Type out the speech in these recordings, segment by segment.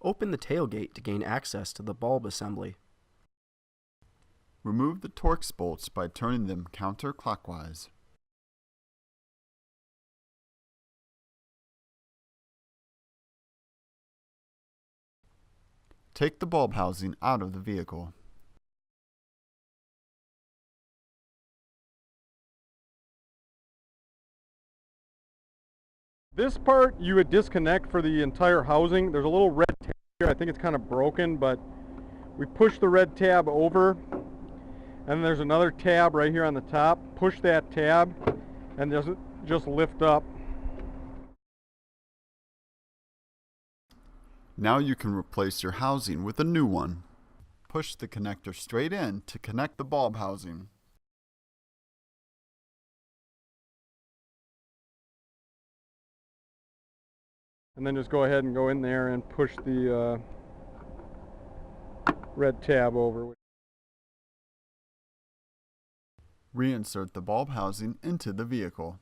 Open the tailgate to gain access to the bulb assembly. Remove the Torx bolts by turning them counterclockwise. Take the bulb housing out of the vehicle. This part you would disconnect for the entire housing. There's a little red tab here. I think it's kind of broken, but we push the red tab over, and there's another tab right here on the top. Push that tab, and just lift up. Now you can replace your housing with a new one. Push the connector straight in to connect the bulb housing. And then just go ahead and go in there and push the red tab over. Reinsert the bulb housing into the vehicle.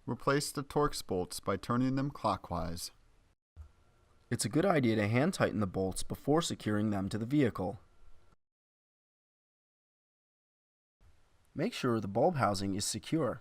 Replace the Torx bolts by turning them clockwise. It's a good idea to hand tighten the bolts before securing them to the vehicle. Make sure the bulb housing is secure.